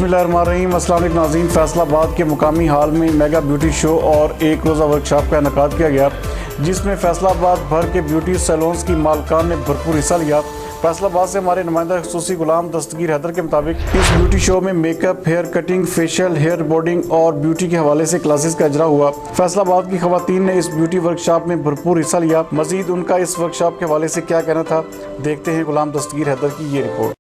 बिस्मिल्लाहिर्रहमानिर्रहीम। अस्सलाम वालेकुम नाज़रीन, फैसलाबाद के मुकामी हाल में मेगा ब्यूटी शो और एक रोज़ा वर्कशॉप का इनेकाद किया गया, जिसमें फैसलाबाद भर के ब्यूटी सैलून्स की मालकान ने भरपूर हिस्सा लिया। फैसलाबाद से हमारे नुमाइंदा खसूसी गुलाम दस्तगीर हैदर के मुताबिक इस ब्यूटी शो में makeup, hair cutting, facial, hair boarding और ब्यूटी के हवाले से क्लासेस का इजरा हुआ। फैसलाबाद की खवातीन ने इस ब्यूटी वर्कशॉप में भरपूर हिस्सा लिया। मजीद उनका इस वर्कशॉप के हवाले से क्या कहना था, देखते हैं गुलाम दस्तगीर हैदर की ये रिपोर्ट।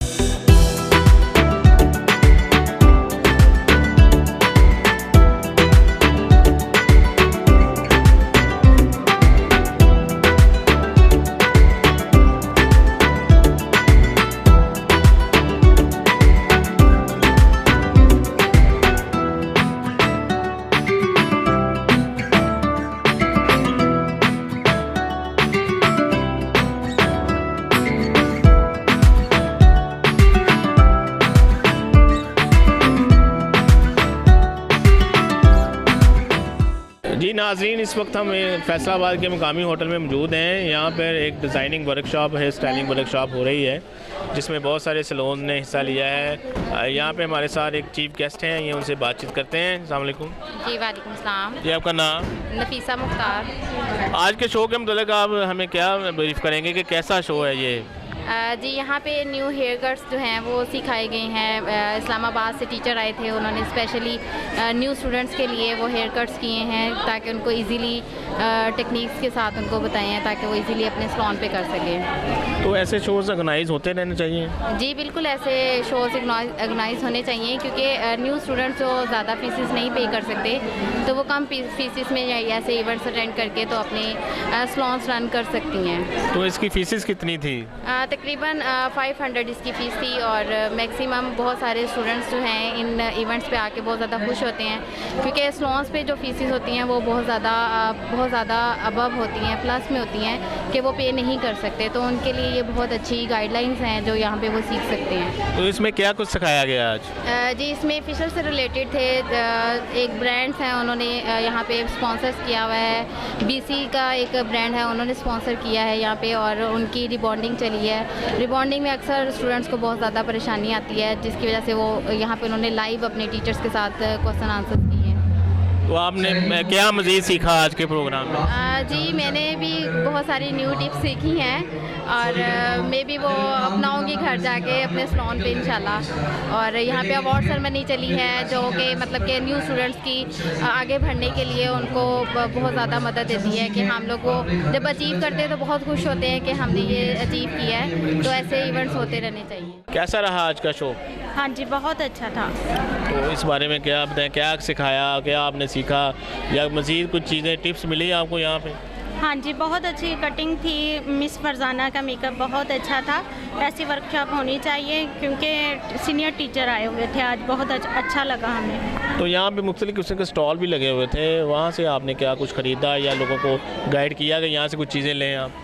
जी नाज़रीन, इस वक्त हम फैसलाबाद के मुकामी होटल में मौजूद हैं। यहाँ पर एक डिज़ाइनिंग वर्कशॉप है, स्टाइलिंग वर्कशॉप हो रही है, जिसमें बहुत सारे सैलून ने हिस्सा लिया है। यहाँ पे हमारे साथ एक चीफ गेस्ट हैं, ये उनसे बातचीत करते हैं। अस्सलाम वालेकुम। जी वालेकुम सलाम। जी, आपका नाम? नफीसा मुख्तार। आज के शो के मतलब आप हमें क्या ब्रीफ करेंगे कि कैसा शो है ये? जी, यहाँ पे न्यू हेयर कट्स जो हैं वो सिखाए गए हैं। इस्लामाबाद से टीचर आए थे, उन्होंने स्पेशली न्यू स्टूडेंट्स के लिए वो हेयर कट्स किए हैं ताकि उनको इजीली टेक्निक्स के साथ उनको बताएं हैं ताकि वो इजीली अपने सैलून पे कर सकें। तो ऐसे शोज़ ऑर्गेनाइज होते रहने चाहिए? जी बिल्कुल, ऐसे शोज़ ऑर्गेनाइज होने चाहिए क्योंकि न्यू स्टूडेंट्स जो ज़्यादा फीसिस नहीं पे कर सकते, तो वो कम फीसिस में ऐसे इवेंट्स अटेंड करके तो अपने सैलून्स रन कर सकती हैं। तो इसकी फीसिस कितनी थी? तकरीबन 500 इसकी फ़ीस थी और मैक्सिमम बहुत सारे स्टूडेंट्स जो हैं इन इवेंट्स पे आके बहुत ज़्यादा खुश होते हैं क्योंकि सैलून्स पे जो फीसिस होती हैं वो बहुत ज़्यादा अबव होती हैं, प्लस में होती हैं कि वो पे नहीं कर सकते, तो उनके लिए ये बहुत अच्छी गाइडलाइंस हैं जो यहाँ पे वो सीख सकते हैं। तो इसमें क्या कुछ सिखाया गया आज? जी, इसमें फेशियल से रिलेटेड थे। एक ब्रांड्स हैं, उन्होंने यहाँ पे स्पॉन्सर्स किया हुआ है। BC का एक ब्रांड है, उन्होंने स्पॉन्सर किया है यहाँ पे, और उनकी रिबॉन्डिंग चली है। रिबॉन्डिंग में अक्सर स्टूडेंट्स को बहुत ज़्यादा परेशानी आती है, जिसकी वजह से वो यहाँ पे उन्होंने लाइव अपने टीचर्स के साथ क्वेश्चन आंसर किए हैं। तो आपने क्या मज़ीद सीखा आज के प्रोग्राम में? जी, मैंने भी बहुत सारी न्यू टिप्स सीखी हैं और मैं भी वो अपनाऊंगी घर जाके अपने सैलून पे इंशाल्लाह। और यहाँ पे अवार्ड सेरेमनी चली है जो कि मतलब कि न्यू स्टूडेंट्स की आगे बढ़ने के लिए उनको बहुत ज़्यादा मदद देती है कि हम लोग वो जब अचीव करते हैं तो बहुत खुश होते हैं कि हमने ये अचीव किया है। तो ऐसे इवेंट्स होते रहने चाहिए। कैसा रहा आज का शो? हाँ जी, बहुत अच्छा था। तो इस बारे में क्या बताएं, क्या सिखाया, क्या आपने सीखा या मज़ीद कुछ चीज़ें टिप्स मिली आपको यहाँ पे? हाँ जी, बहुत अच्छी कटिंग थी। मिस फरजाना का मेकअप बहुत अच्छा था। ऐसी वर्कशॉप होनी चाहिए क्योंकि सीनियर टीचर आए हुए थे आज, बहुत अच्छा लगा हमें। तो यहाँ पे मुख्तलिफ़ किस्म के स्टॉल भी लगे हुए थे, वहाँ से आपने क्या कुछ ख़रीदा या लोगों को गाइड किया कि यहाँ से कुछ चीज़ें लें आप?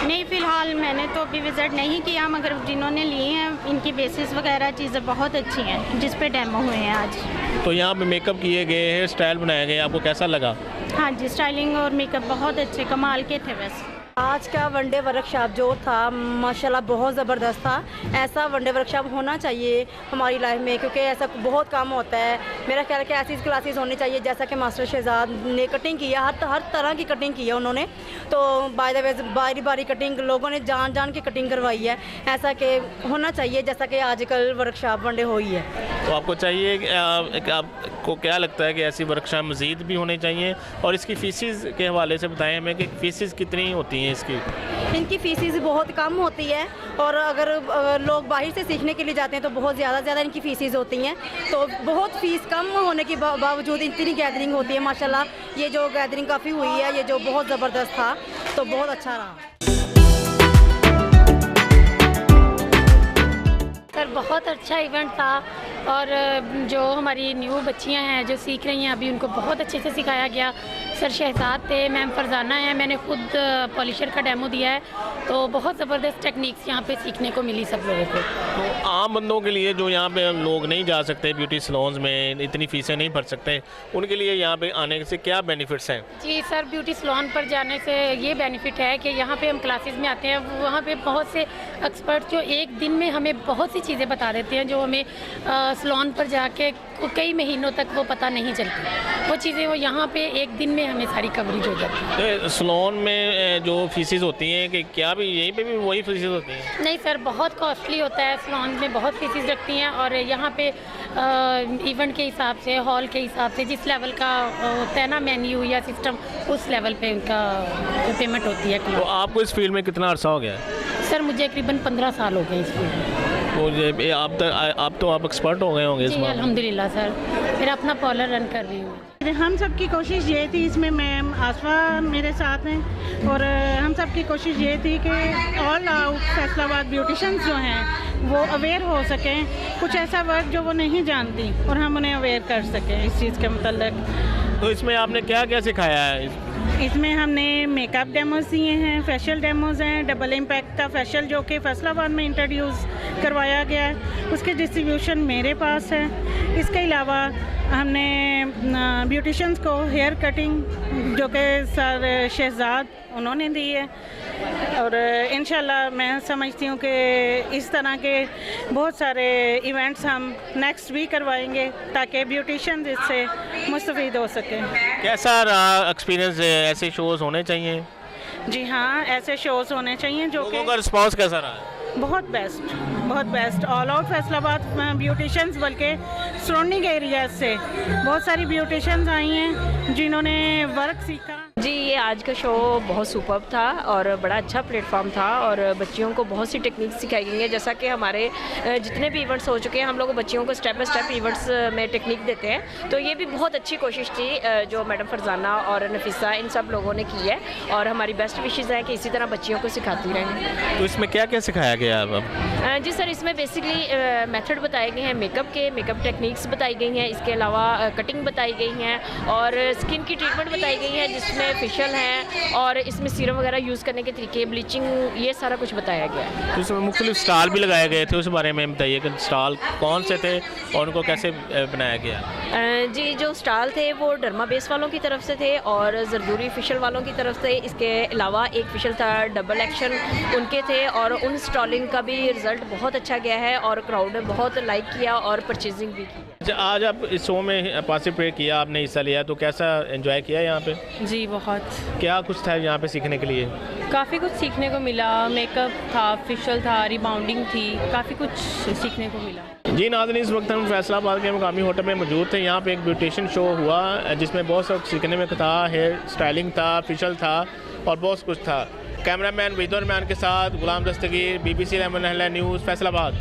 नहीं, फ़िलहाल मैंने तो अभी विज़िट नहीं किया, मगर जिन्होंने लिए हैं इनकी बेसिस वगैरह चीज़ें बहुत अच्छी हैं जिस पे डेमो हुए हैं आज। तो यहाँ पे मेकअप किए गए, हेयर स्टाइल बनाए गए, आपको कैसा लगा? हाँ जी, स्टाइलिंग और मेकअप बहुत अच्छे कमाल के थे। वैसे आज का वनडे वर्कशॉप जो था माशाल्लाह बहुत ज़बरदस्त था। ऐसा वनडे वर्कशॉप होना चाहिए हमारी लाइफ में क्योंकि ऐसा बहुत काम होता है। मेरा ख्याल है कि ऐसी क्लासेस होनी चाहिए जैसा कि मास्टर शहजाद ने कटिंग की है, हर तरह की कटिंग की है उन्होंने। तो बाय द वे बारी बारी कटिंग लोगों ने जान के कटिंग करवाई है, ऐसा कि होना चाहिए जैसा कि आजकल वर्कशॉप वनडे हुई है। तो आपको चाहिए आपको क्या लगता है कि ऐसी वर्कशॉप मज़ीद भी होनी चाहिए? और इसकी फ़ीसिस के हवाले से बताएं हमें कि फ़ीसिस कितनी होती हैं इसकी? इनकी फ़ीसिस बहुत कम होती है और अगर लोग बाहर से सीखने के लिए जाते हैं तो बहुत ज़्यादा इनकी फ़ीसिस होती हैं। तो बहुत फ़ीस कम होने के बावजूद इतनी गैदरिंग होती है माशाल्लाह। ये जो गैदरिंग काफ़ी हुई है, ये जो बहुत ज़बरदस्त था, तो बहुत अच्छा रहा। सर, बहुत अच्छा इवेंट था और जो हमारी न्यू बच्चियां हैं जो सीख रही हैं अभी, उनको बहुत अच्छे से सिखाया गया। सर शहजाद थे, मैम फरजाना है, मैंने खुद पॉलिशर का डेमो दिया है, तो बहुत ज़बरदस्त टेक्निक्स यहाँ पे सीखने को मिली सब लोगों को। तो आम बंदों के लिए जो यहाँ पे लोग नहीं जा सकते ब्यूटी सैलून्स में, इतनी फीसें नहीं भर सकते, उनके लिए यहाँ पे आने से क्या बेनिफिट्स हैं? जी सर, ब्यूटी सैलून पर जाने से ये बेनिफिट है कि यहाँ पे हम क्लासेस में आते हैं, वहाँ पे बहुत से एक्सपर्ट जो एक दिन में हमें बहुत सी चीज़ें बता देते हैं जो हमें सैलून पर जाके कई महीनों तक वो पता नहीं चलती। वो चीज़ें वो यहाँ पे एक दिन में हमें सारी कवरेज हो जाती है। तो सैलून में जो फीसेस होती हैं कि क्या भी यहीं पे भी वही फीसेस होती हैं? नहीं सर, बहुत कॉस्टली होता है, सैलून में बहुत फीसेस रखती हैं, और यहाँ पे इवेंट के हिसाब से, हॉल के हिसाब से, जिस लेवल का होता है ना मेन्यू या सिस्टम, उस लेवल पे उनका पेमेंट होती है। तो आपको इस फील्ड में कितना अर्सा हो गया है? सर मुझे करीबन 15 साल हो गए इस फील्ड में। तो आप एक्सपर्ट हो गए होंगे इस जी बात? अल्हम्दुलिल्लाह सर, मेरा अपना पार्लर रन कर रही हूँ। हम सब की कोशिश ये थी, इसमें मैम आसफा मेरे साथ हैं, और हम सब की कोशिश ये थी कि ऑल आउट फैसलाबाद ब्यूटिशंस जो हैं वो अवेयर हो सकें, कुछ ऐसा वर्क जो वो नहीं जानती और हम उन्हें अवेयर कर सकें इस चीज़ के मतलब। तो इसमें आपने क्या क्या सिखाया है? इसमें हमने मेकअप डेमोज दिए हैं, फेशियल डेमोज हैं, डबल इम्पैक्ट का फेशियल जो कि फैसलाबाद में इंट्रोड्यूस करवाया गया है, उसके डिस्ट्रीब्यूशन मेरे पास है। इसके अलावा हमने ब्यूटिशंस को हेयर कटिंग जो कि सर शहजाद उन्होंने दी है, और इंशाल्लाह मैं समझती हूँ कि इस तरह के बहुत सारे इवेंट्स हम नेक्स्ट भी करवाएंगे ताकि ब्यूटिशंस इससे मुस्तफ़ीद हो सकें। कैसा रहा एक्सपीरियंस? ऐसे शोज़ होने चाहिए? जी हाँ, ऐसे शोज़ होने चाहिए जो लोगों कि का रिस्पांस कैसा रहा है? बहुत best all out Faisalabad beauticians, बल्कि सराउंडिंग एरिया से बहुत सारी ब्यूटिशंस आई हैं जिन्होंने वर्क सीखा। जी, ये आज का शो बहुत सुपर्ब था और बड़ा अच्छा प्लेटफॉर्म था, और बच्चियों को बहुत सी टेक्निक्स सिखाई गई हैं। जैसा कि हमारे जितने भी इवेंट्स हो चुके हैं, हम लोग बच्चियों को स्टेप बाय स्टेप इवेंट्स में टेक्निक देते हैं, तो ये भी बहुत अच्छी कोशिश थी जो मैडम फरजाना और नफीसा इन सब लोगों ने की है, और हमारी बेस्ट विशेज़ हैं कि इसी तरह बच्चियों को सिखाती रहें। तो इसमें क्या क्या सिखाया गया अब? जी सर, इसमें बेसिकली मेथड बताए गए हैं, मेकअप टेक्निक्स बताई गई हैं, इसके अलावा कटिंग बताई गई हैं, और स्किन की ट्रीटमेंट बताई गई है जिसमें फेशियल है, और इसमें सीरम वगैरह यूज़ करने के तरीके, ब्लीचिंग, ये सारा कुछ बताया गया है। तो इसमें मुख्तलिफ स्टॉल भी लगाए गए थे, उस बारे में बताइए कि स्टॉल कौन से थे और उनको कैसे बनाया गया? जी, जो स्टॉल थे वो डर्मा बेस वालों की तरफ से थे और जरदूरी फेशियल वालों की तरफ से। इसके अलावा एक फेशियल था डबल एक्शन, उनके थे, और उन स्टॉलिंग का भी रिज़ल्ट बहुत अच्छा गया है और क्राउड ने बहुत लाइक किया और परचेजिंग भी की। अच्छा, आज आप इस शो में पार्टिसिपेट किया, आपने हिस्सा लिया, तो कैसा एंजॉय किया यहाँ पे? जी बहुत। क्या कुछ था यहाँ पे सीखने के लिए? काफ़ी कुछ सीखने को मिला, मेकअप था, फेशियल था, रिबाउंडिंग थी, काफ़ी कुछ सीखने को मिला। जी नाज़रीन, इस वक्त हम फैसलाबाद के मुकामी होटल में मौजूद थे। यहाँ पे एक ब्यूटिशियन शो हुआ जिसमें बहुत सब सीखने में था, हेयर स्टाइलिंग था, फेशियल था और बहुत कुछ था। कैमरामैन विदुर मैन के साथ गुलाम दस्तगीर, BBC 11 न्यूज़, फैसलाबाद।